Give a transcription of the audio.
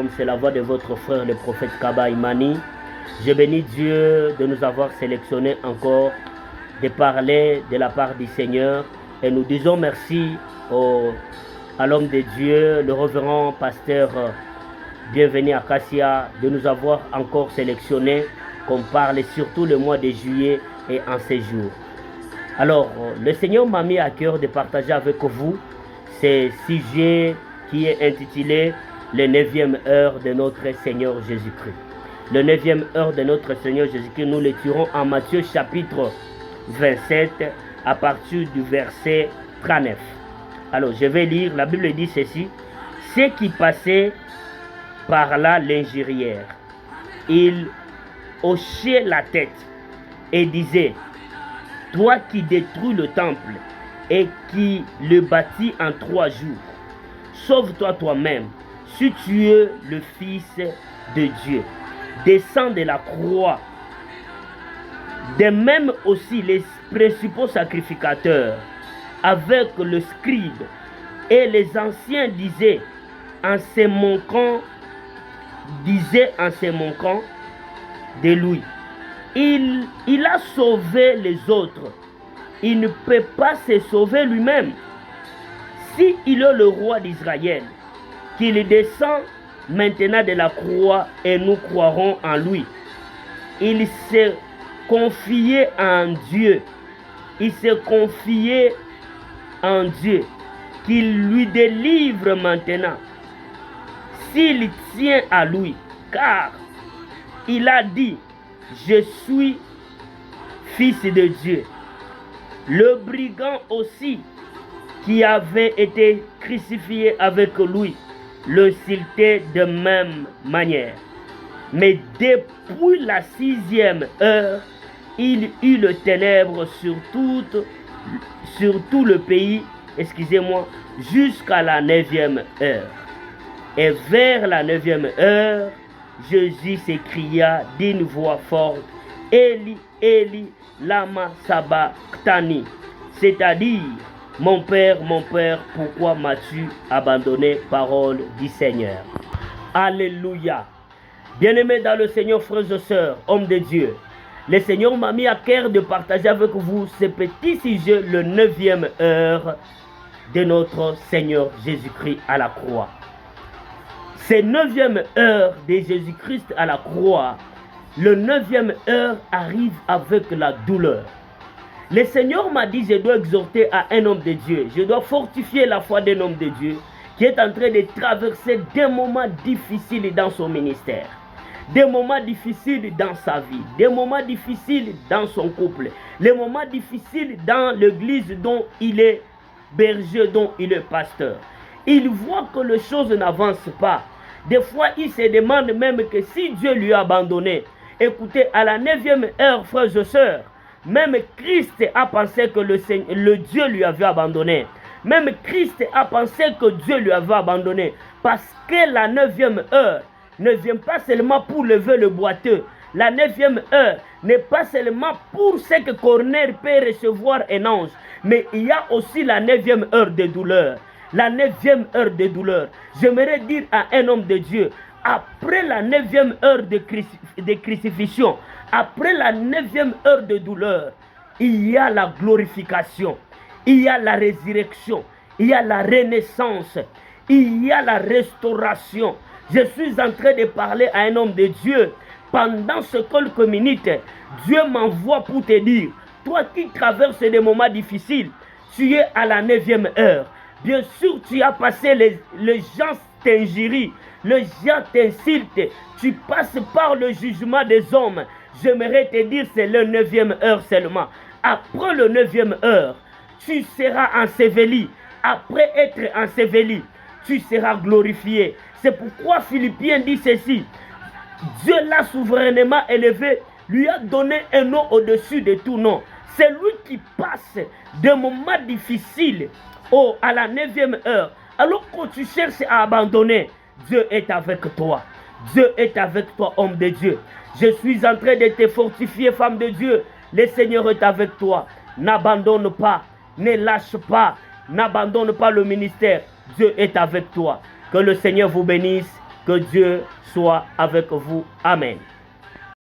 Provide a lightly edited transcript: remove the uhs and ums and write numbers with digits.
C'est la voix de votre frère, le prophète Kaba Imani. Je bénis Dieu de nous avoir sélectionnés encore, de parler de la part du Seigneur. Et nous disons merci à l'homme de Dieu, le révérend pasteur Bienvenu à Cassia, de nous avoir encore sélectionnés, qu'on parle surtout le mois de juillet et en ces jours. Alors, le Seigneur m'a mis à cœur de partager avec vous ce sujet qui est intitulé le 9e heure de notre Seigneur Jésus-Christ. Le 9e heure de notre Seigneur Jésus-Christ, nous le tirons en Matthieu chapitre 27 à partir du verset 39. Alors, je vais lire, la Bible dit ceci. Ceux qui passaient par là l'injurièrent. Ils hochaient la tête et disaient, toi qui détruis le temple et qui le bâtis en 3 jours, sauve-toi toi-même, si tu es le Fils de Dieu. Descends de la croix. De même aussi les principaux sacrificateurs, avec le scribe et les anciens disaient en se moquant de lui. Il a sauvé les autres. Il ne peut pas se sauver lui-même. Si il est le roi d'Israël, qu'il descend maintenant de la croix et nous croirons en lui. Il s'est confié en Dieu. Il s'est confié en Dieu, qu'il lui délivre maintenant, s'il tient à lui, car il a dit, je suis fils de Dieu. Le brigand aussi, qui avait été crucifié avec lui, le siltait de même manière. Mais depuis la 6e heure, il eut le ténèbre sur tout le pays, jusqu'à la 9e heure. Et vers la 9e heure, Jésus s'écria d'une voix forte, Eli, Eli, lama sabachthani, c'est-à-dire, mon Père, pourquoi m'as-tu abandonné? Parole du Seigneur. Alléluia. Bien-aimés dans le Seigneur, frères et sœurs, hommes de Dieu, le Seigneur m'a mis à cœur de partager avec vous ce petit sujet, le 9e heure de notre Seigneur Jésus-Christ à la croix. Cette 9e heure de Jésus-Christ à la croix, le 9e heure arrive avec la douleur. Le Seigneur m'a dit, je dois exhorter à un homme de Dieu, je dois fortifier la foi d'un homme de Dieu qui est en train de traverser des moments difficiles dans son ministère, des moments difficiles dans sa vie, des moments difficiles dans son couple, les moments difficiles dans l'église dont il est berger, dont il est pasteur. Il voit que les choses n'avancent pas. Des fois, il se demande même que si Dieu lui a abandonné. Écoutez, à la 9e heure, frères et sœurs, même Christ a pensé que le Dieu lui avait abandonné. Même Christ a pensé que Dieu lui avait abandonné. Parce que la 9e heure ne vient pas seulement pour lever le boiteux. La 9e heure n'est pas seulement pour ce que Corneille peut recevoir un ange. Mais il y a aussi la 9e heure de douleur. La 9e heure de douleur. J'aimerais dire à un homme de Dieu, après la 9e heure de crucifixion, après la 9e heure de douleur, il y a la glorification, il y a la résurrection, il y a la renaissance, il y a la restauration. Je suis en train de parler à un homme de Dieu. Pendant ce quelques minutes, Dieu m'envoie pour te dire, toi qui traverses des moments difficiles, tu es à la 9e heure. Bien sûr, tu as passé, les gens t'injurient, les gens t'insultent, tu passes par le jugement des hommes. J'aimerais te dire, c'est le 9e heure seulement. Après le 9e heure, tu seras enseveli. Après être enseveli, tu seras glorifié. C'est pourquoi Philippiens dit ceci. Dieu l'a souverainement élevé, lui a donné un nom au-dessus de tout nom. C'est lui qui passe des moments difficiles à la 9e heure. Alors quand tu cherches à abandonner, Dieu est avec toi. Dieu est avec toi, homme de Dieu. Je suis en train de te fortifier, femme de Dieu. Le Seigneur est avec toi. N'abandonne pas, ne lâche pas, n'abandonne pas le ministère. Dieu est avec toi. Que le Seigneur vous bénisse. Que Dieu soit avec vous. Amen.